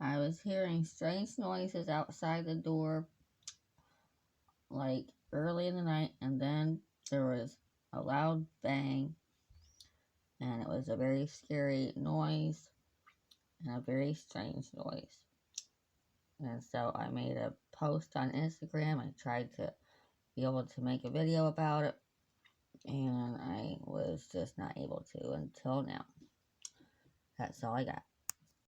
I was hearing strange noises outside the door, like early in the night, and then there was a loud bang, and it was a very scary noise and a very strange noise. And so I made a post on Instagram. I tried to be able to make a video about it, and I was just not able to until now. That's all I got.